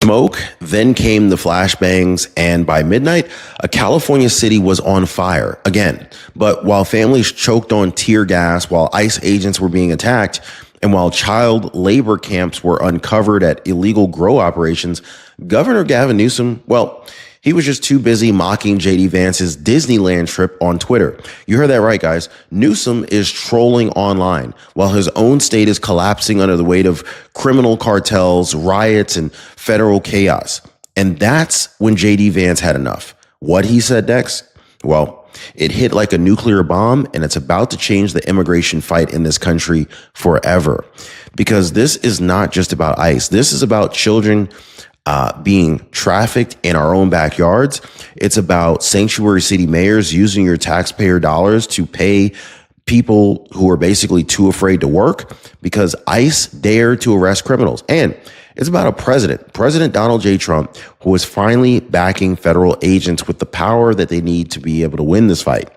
Smoke, then came the flashbangs, and by midnight, a California city was on fire again. But while families choked on tear gas, while ICE agents were being attacked, and while child labor camps were uncovered at illegal grow operations, Governor Gavin Newsom, well, he was just too busy mocking JD Vance's Disneyland trip on Twitter. You heard that right, guys. Newsom is trolling online while his own state is collapsing under the weight of criminal cartels, riots, and federal chaos. And that's when JD Vance had enough. What he said next? Well, it hit like a nuclear bomb, and it's about to change the immigration fight in this country forever. Because this is not just about ICE. This is about children being trafficked in our own backyards. It's about sanctuary city mayors using your taxpayer dollars to pay people who are basically too afraid to work because ICE dared to arrest criminals. And it's about a President Donald J. Trump, who is finally backing federal agents with the power that they need to be able to win this fight.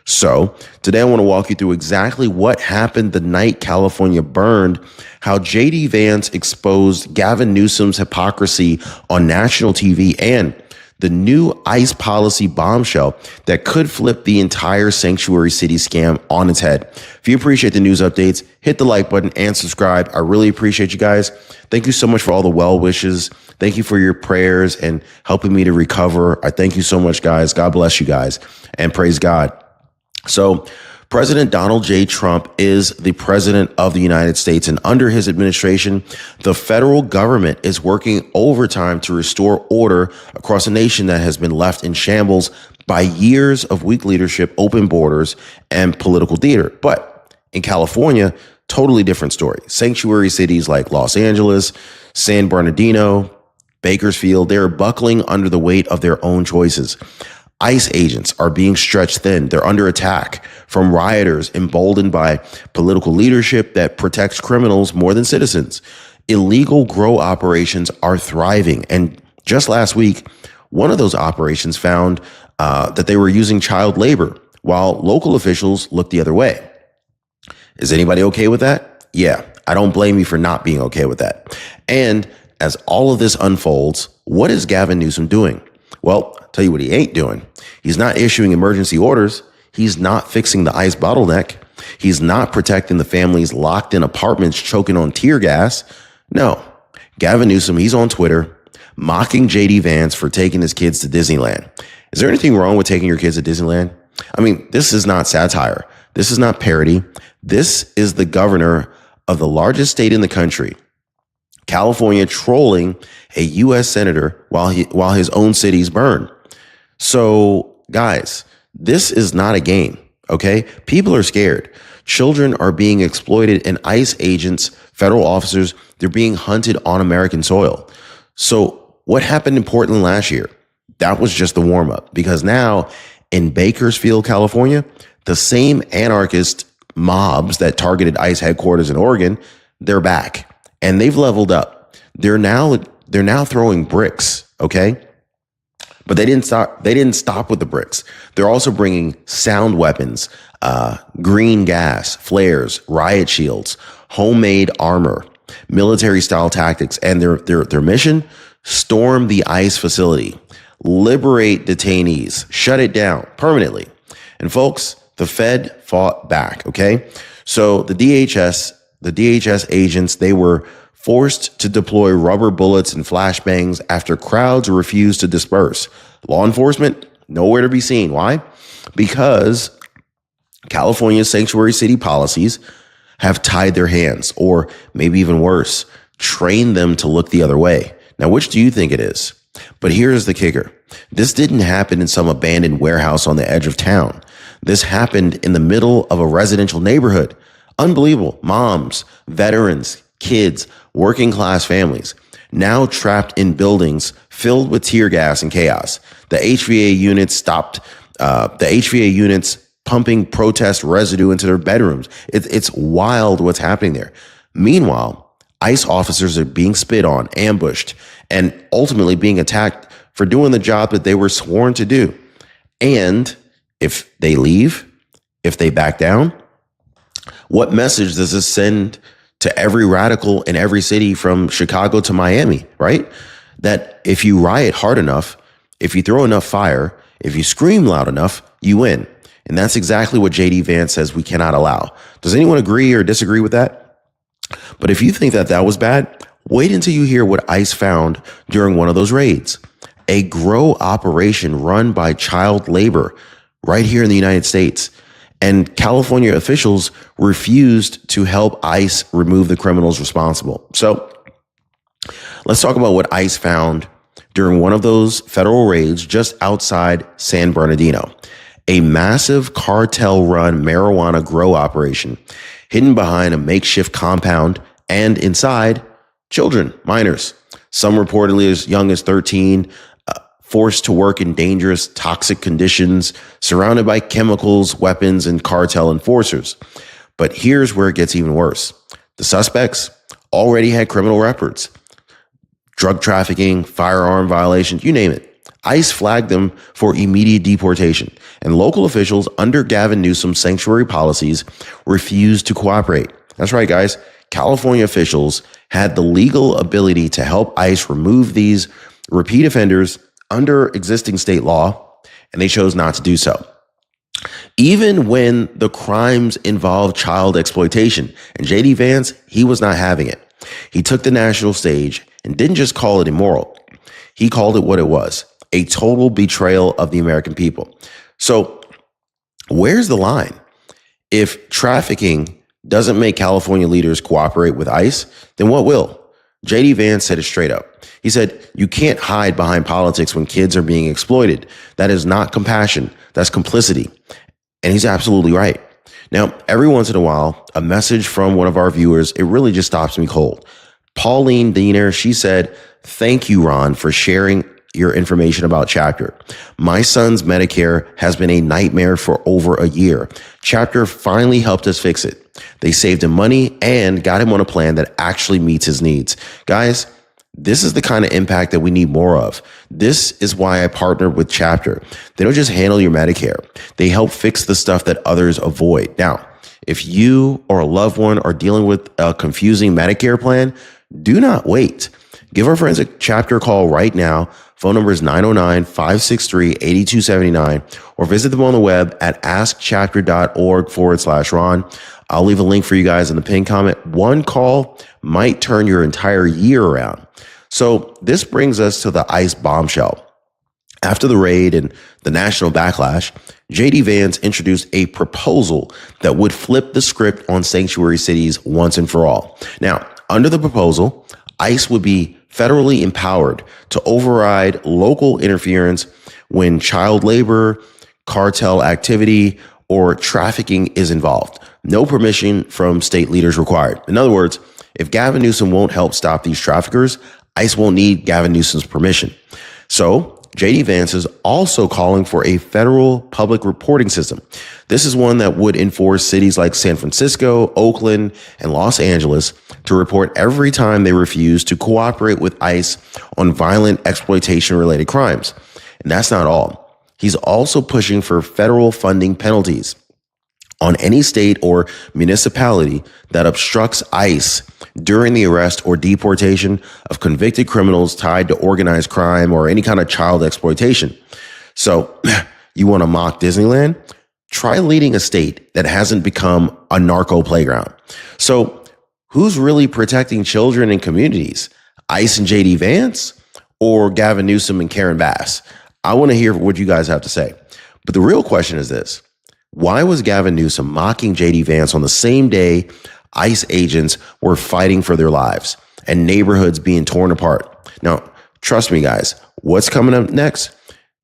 So today I want to walk you through exactly what happened the night California burned, how JD Vance exposed Gavin Newsom's hypocrisy on national TV, and the new ICE policy bombshell that could flip the entire sanctuary city scam on its head. If you appreciate the news updates, hit the like button and subscribe. I really appreciate you guys. Thank you so much for all the well wishes. Thank you for your prayers and helping me to recover. I thank you so much, guys. God bless you guys, and praise God. So President Donald J. Trump is the president of the United States, and under his administration, the federal government is working overtime to restore order across a nation that has been left in shambles by years of weak leadership, open borders, and political theater. But in California, totally different story. Sanctuary cities like Los Angeles, San Bernardino, Bakersfield, they're buckling under the weight of their own choices. ICE agents are being stretched thin. They're under attack from rioters emboldened by political leadership that protects criminals more than citizens. Illegal grow operations are thriving. And just last week, one of those operations found that they were using child labor while local officials looked the other way. Is anybody okay with that? Yeah, I don't blame you for not being okay with that. And as all of this unfolds, what is Gavin Newsom doing? Well, I'll tell you what he ain't doing. He's not issuing emergency orders. He's not fixing the ICE bottleneck. He's not protecting the families locked in apartments choking on tear gas. No, Gavin Newsom, he's on Twitter mocking JD Vance for taking his kids to Disneyland. Is there anything wrong with taking your kids to Disneyland? I mean, this is not satire. This is not parody. This is the governor of the largest state in the country, California, trolling a U.S. senator while his own cities burn. So, guys, this is not a game, okay? People are scared. Children are being exploited, and ICE agents, federal officers, they're being hunted on American soil. So what happened in Portland last year? That was just the warm-up, because now in Bakersfield, California, the same anarchist mobs that targeted ICE headquarters in Oregon, they're back. And they've leveled up. They're now throwing bricks, okay? But they didn't stop with the bricks. They're also bringing sound weapons, green gas, flares, riot shields, homemade armor, military-style tactics, and their mission: storm the ICE facility, liberate detainees, shut it down permanently. And folks, the Fed fought back, okay? So the DHS agents, they were forced to deploy rubber bullets and flashbangs after crowds refused to disperse. Law enforcement, nowhere to be seen. Why? Because California's sanctuary city policies have tied their hands, or maybe even worse, trained them to look the other way. Now, which do you think it is? But here's the kicker. This didn't happen in some abandoned warehouse on the edge of town. This happened in the middle of a residential neighborhood. Unbelievable. Moms, veterans, kids, working class families, now trapped in buildings filled with tear gas and chaos. The HVA units pumping protest residue into their bedrooms. It's wild what's happening there. Meanwhile, ICE officers are being spit on, ambushed, and ultimately being attacked for doing the job that they were sworn to do. And if they leave, if they back down, what message does this send to every radical in every city from Chicago to Miami, right? that if you riot hard enough, if you throw enough fire, if you scream loud enough, you win. And that's exactly what JD Vance says we cannot allow. Does anyone agree or disagree with that? But if you think that that was bad, wait until you hear what ICE found during one of those raids. A grow operation run by child labor right here in the United States. And California officials refused to help ICE remove the criminals responsible. So let's talk about what ICE found during one of those federal raids just outside San Bernardino. A massive cartel-run marijuana grow operation hidden behind a makeshift compound and inside children, minors, some reportedly as young as 13, forced to work in dangerous, toxic conditions, surrounded by chemicals, weapons, and cartel enforcers. But here's where it gets even worse. The suspects already had criminal records, drug trafficking, firearm violations, you name it. ICE flagged them for immediate deportation, and local officials under Gavin Newsom's sanctuary policies refused to cooperate. That's right, guys. California officials had the legal ability to help ICE remove these repeat offenders under existing state law, and they chose not to do so. Even when the crimes involved child exploitation, and JD Vance, he was not having it. He took the national stage and didn't just call it immoral. He called it what it was, a total betrayal of the American people. So where's the line? If trafficking doesn't make California leaders cooperate with ICE, then what will? JD Vance said it straight up. He said, you can't hide behind politics when kids are being exploited. That is not compassion. That's complicity. And he's absolutely right. Now, every once in a while, a message from one of our viewers, it really just stops me cold. Pauline Diener, she said, thank you, Ron, for sharing your information about Chapter. My son's Medicare has been a nightmare for over a year. Chapter finally helped us fix it. They saved him money and got him on a plan that actually meets his needs. Guys, this is the kind of impact that we need more of. This is why I partnered with Chapter. They don't just handle your Medicare. They help fix the stuff that others avoid. Now, if you or a loved one are dealing with a confusing Medicare plan, do not wait. Give our friends at Chapter a call right now. Phone number is 909-563-8279, or visit them on the web at askchapter.org/Ron. I'll leave a link for you guys in the pinned comment. One call might turn your entire year around. So this brings us to the ICE bombshell. After the raid and the national backlash, JD Vance introduced a proposal that would flip the script on sanctuary cities once and for all. Now, under the proposal, ICE would be federally empowered to override local interference when child labor, cartel activity, or trafficking is involved. No permission from state leaders required. In other words, if Gavin Newsom won't help stop these traffickers, ICE won't need Gavin Newsom's permission. So JD Vance is also calling for a federal public reporting system. This is one that would enforce cities like San Francisco, Oakland, and Los Angeles to report every time they refuse to cooperate with ICE on violent exploitation-related crimes. And that's not all. He's also pushing for federal funding penalties on any state or municipality that obstructs ICE during the arrest or deportation of convicted criminals tied to organized crime or any kind of child exploitation. So you want to mock Disneyland? Try leading a state that hasn't become a narco playground. So who's really protecting children and communities? ICE and JD Vance or Gavin Newsom and Karen Bass? I want to hear what you guys have to say. But the real question is this. Why was Gavin Newsom mocking JD Vance on the same day ICE agents were fighting for their lives and neighborhoods being torn apart? Now, trust me, guys, what's coming up next?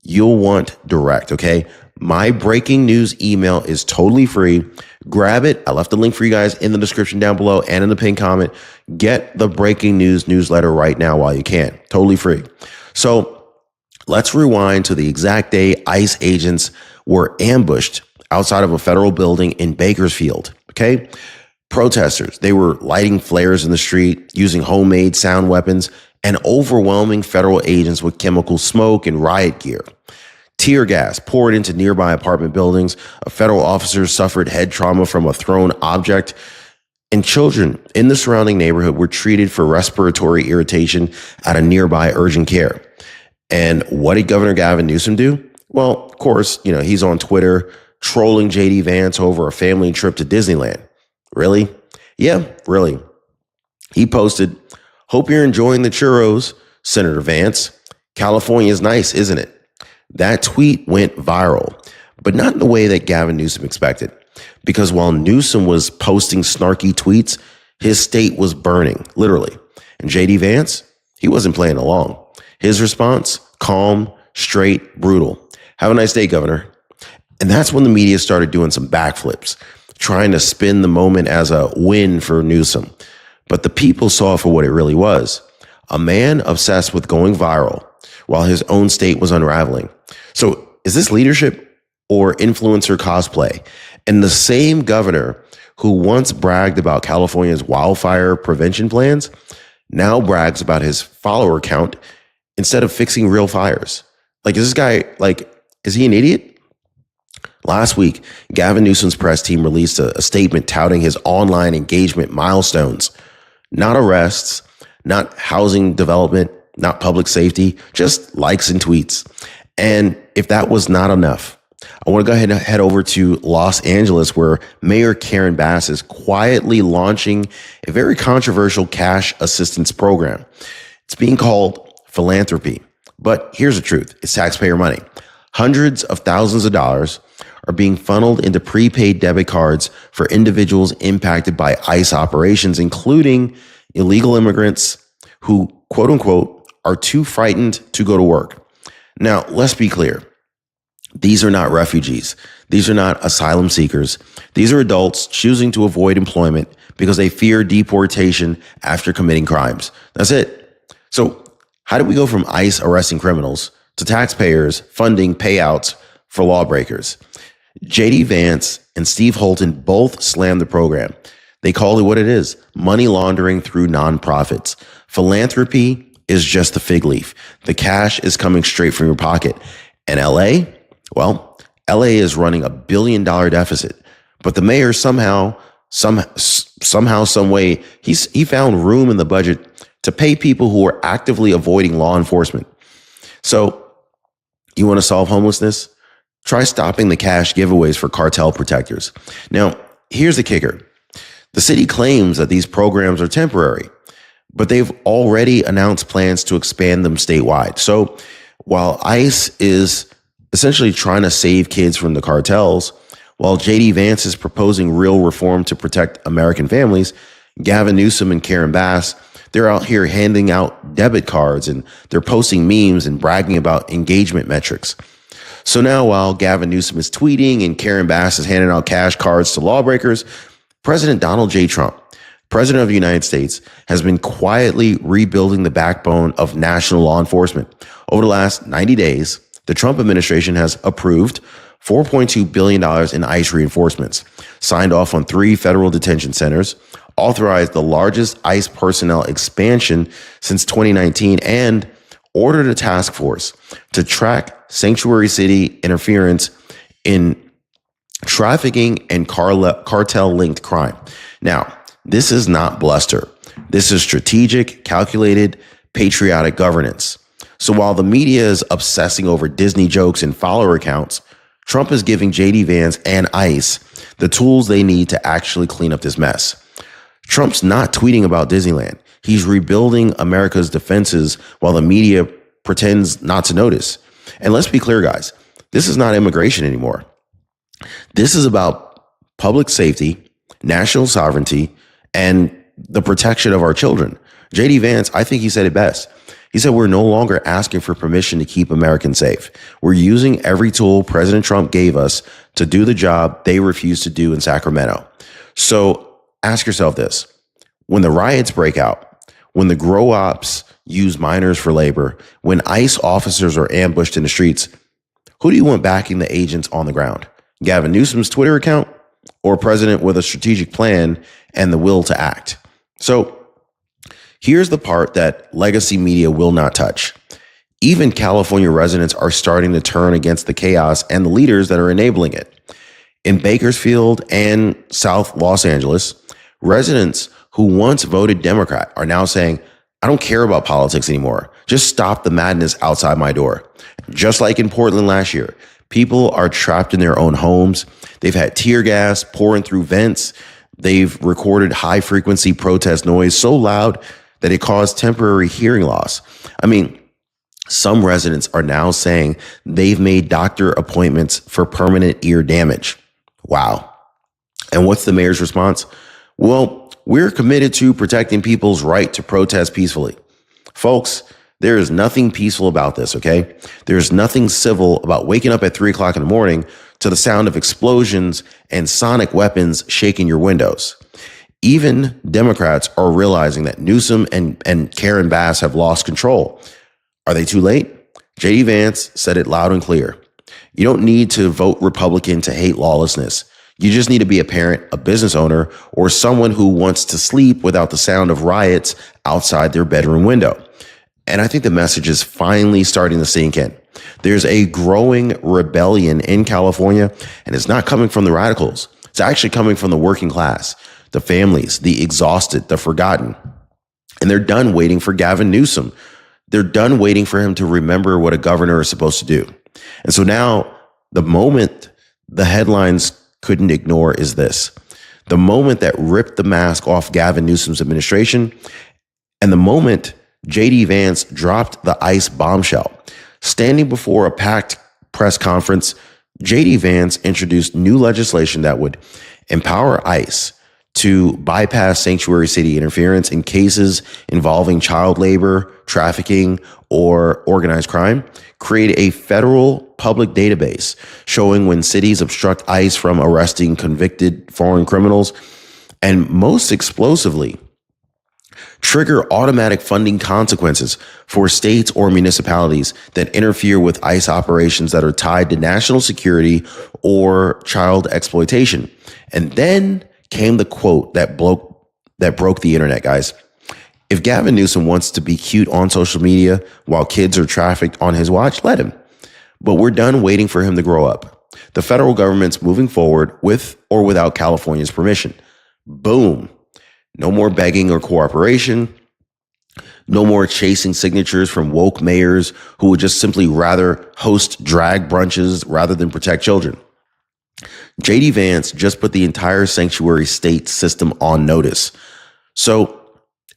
You'll want direct, okay? My breaking news email is totally free. Grab it. I left the link for you guys in the description down below and in the pinned comment. Get the breaking news newsletter right now while you can. Totally free. So let's rewind to the exact day ICE agents were ambushed outside of a federal building in Bakersfield, okay? Protesters, they were lighting flares in the street, using homemade sound weapons, and overwhelming federal agents with chemical smoke and riot gear. Tear gas poured into nearby apartment buildings. A federal officer suffered head trauma from a thrown object. And children in the surrounding neighborhood were treated for respiratory irritation at a nearby urgent care. And what did Governor Gavin Newsom do? Well, of course, he's on Twitter trolling JD Vance over a family trip to Disneyland. Really? Yeah, really. He posted, "Hope you're enjoying the churros, Senator Vance. California's nice, isn't it?" That tweet went viral, but not in the way that Gavin Newsom expected. Because while Newsom was posting snarky tweets, his state was burning, literally. And JD Vance, he wasn't playing along. His response, calm, straight, brutal. "Have a nice day, Governor." And that's when the media started doing some backflips, trying to spin the moment as a win for Newsom. But the people saw it for what it really was: a man obsessed with going viral while his own state was unraveling. So is this leadership or influencer cosplay? And the same governor who once bragged about California's wildfire prevention plans now brags about his follower count instead of fixing real fires. Is this guy, is he an idiot? Last week, Gavin Newsom's press team released a statement touting his online engagement milestones. Not arrests, not housing development, not public safety, just likes and tweets. And if that was not enough, I want to go ahead and head over to Los Angeles, where Mayor Karen Bass is quietly launching a very controversial cash assistance program. It's being called philanthropy. But here's the truth. It's taxpayer money. Hundreds of thousands of dollars are being funneled into prepaid debit cards for individuals impacted by ICE operations, including illegal immigrants who, quote unquote, are too frightened to go to work. Now, let's be clear. These are not refugees. These are not asylum seekers. These are adults choosing to avoid employment because they fear deportation after committing crimes. That's it. So how did we go from ICE arresting criminals to taxpayers funding payouts for lawbreakers? JD Vance and Steve Holton both slammed the program. They called it what it is: money laundering through nonprofits. Philanthropy is just the fig leaf. The cash is coming straight from your pocket. And LA? Well, LA is running $1 billion deficit, but the mayor somehow, some way, he found room in the budget to pay people who are actively avoiding law enforcement. So you want to solve homelessness? Try stopping the cash giveaways for cartel protectors. Now, here's the kicker. The city claims that these programs are temporary, but they've already announced plans to expand them statewide. So while ICE is essentially trying to save kids from the cartels, while JD Vance is proposing real reform to protect American families, Gavin Newsom and Karen Bass, they're out here handing out debit cards and they're posting memes and bragging about engagement metrics. So now while Gavin Newsom is tweeting and Karen Bass is handing out cash cards to lawbreakers, President Donald J. Trump, President of the United States, has been quietly rebuilding the backbone of national law enforcement. Over the last 90 days, the Trump administration has approved $4.2 billion in ICE reinforcements, signed off on 3 federal detention centers, authorized the largest ICE personnel expansion since 2019, and ordered a task force to track sanctuary city interference in trafficking and cartel-linked crime. Now, this is not bluster. This is strategic, calculated, patriotic governance. So while the media is obsessing over Disney jokes and follower accounts, Trump is giving JD Vance and ICE the tools they need to actually clean up this mess. Trump's not tweeting about Disneyland. He's rebuilding America's defenses while the media pretends not to notice. And let's be clear, guys, this is not immigration anymore. This is about public safety, national sovereignty, and the protection of our children. JD Vance, I think he said it best. He said, we're no longer asking for permission to keep Americans safe. We're using every tool President Trump gave us to do the job they refused to do in Sacramento. So ask yourself this. When the riots break out, when the grow ops use minors for labor, when ICE officers are ambushed in the streets, who do you want backing the agents on the ground? Gavin Newsom's Twitter account or a president with a strategic plan and the will to act? So here's the part that legacy media will not touch. Even California residents are starting to turn against the chaos and the leaders that are enabling it. In Bakersfield and South Los Angeles, Residents who once voted Democrat are now saying, I don't care about politics anymore. Just stop the madness outside my door. Just like in Portland last year, people are trapped in their own homes. They've had tear gas pouring through vents. They've recorded high frequency protest noise so loud that it caused temporary hearing loss. I mean, some residents are now saying they've made doctor appointments for permanent ear damage. Wow. And what's the mayor's response? Well, we're committed to protecting people's right to protest peacefully. Folks, there is nothing peaceful about this, okay? There's nothing civil about waking up at 3 o'clock in the morning to the sound of explosions and sonic weapons shaking your windows. Even Democrats are realizing that Newsom and Karen Bass have lost control. Are they too late? JD Vance said it loud and clear. You don't need to vote Republican to hate lawlessness. You just need to be a parent, a business owner, or someone who wants to sleep without the sound of riots outside their bedroom window. And I think the message is finally starting to sink in. There's a growing rebellion in California, and it's not coming from the radicals. It's actually coming from the working class, the families, the exhausted, the forgotten. And they're done waiting for Gavin Newsom. They're done waiting for him to remember what a governor is supposed to do. And so now the moment the headlines couldn't ignore is this. The moment that ripped the mask off Gavin Newsom's administration, and the moment JD Vance dropped the ICE bombshell. Standing before a packed press conference, JD Vance introduced new legislation that would empower ICE to bypass sanctuary city interference in cases involving child labor, trafficking, or organized crime, create a federal public database showing when cities obstruct ICE from arresting convicted foreign criminals, and most explosively, trigger automatic funding consequences for states or municipalities that interfere with ICE operations that are tied to national security or child exploitation. And then came the quote that broke the internet, guys. If Gavin Newsom wants to be cute on social media while kids are trafficked on his watch, let him. But we're done waiting for him to grow up. The federal government's moving forward with or without California's permission. Boom. No more begging or cooperation. No more chasing signatures from woke mayors who would just simply rather host drag brunches rather than protect children. JD Vance just put the entire sanctuary state system on notice. So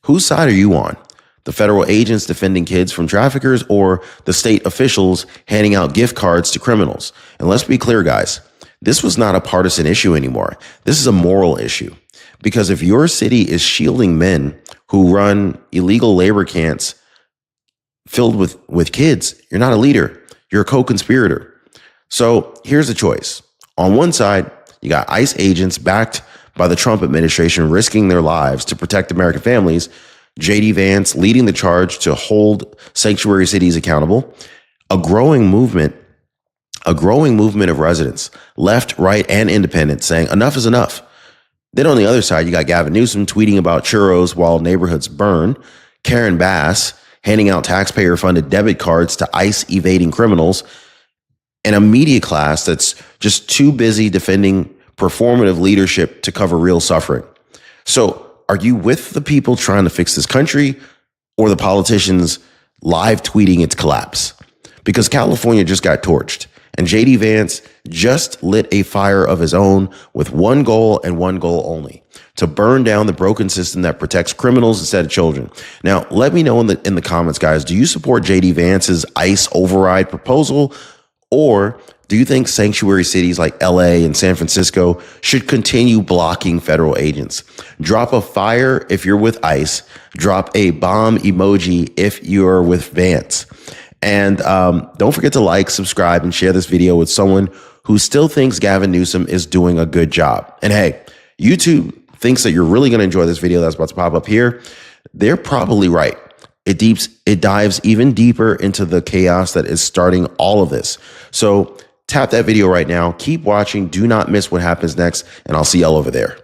whose side are you on? The federal agents defending kids from traffickers, or the state officials handing out gift cards to criminals? And let's be clear, guys, this was not a partisan issue anymore. This is a moral issue. Because if your city is shielding men who run illegal labor camps filled with kids, you're not a leader. You're a co-conspirator. So here's the choice. On one side, you got ICE agents backed by the Trump administration risking their lives to protect American families. JD Vance leading the charge to hold sanctuary cities accountable. A growing movement of residents, left, right, and independent, saying enough is enough. Then on the other side, you got Gavin Newsom tweeting about churros while neighborhoods burn, Karen Bass handing out taxpayer-funded debit cards to ICE evading criminals, and a media class that's just too busy defending performative leadership to cover real suffering. So are you with the people trying to fix this country, or the politicians live tweeting its collapse? Because California just got torched, and JD Vance just lit a fire of his own with one goal and one goal only: to burn down the broken system that protects criminals instead of children. Now, let me know in the comments, guys, do you support JD Vance's ICE override proposal, or do you think sanctuary cities like LA and San Francisco should continue blocking federal agents? Drop a fire if you're with ICE. Drop a bomb emoji if you're with Vance. And don't forget to like, subscribe, and share this video with someone who still thinks Gavin Newsom is doing a good job. And hey, YouTube thinks that you're really going to enjoy this video that's about to pop up here. They're probably right. It dives even deeper into the chaos that is starting all of this. So tap that video right now. Keep watching. Do not miss what happens next. And I'll see y'all over there.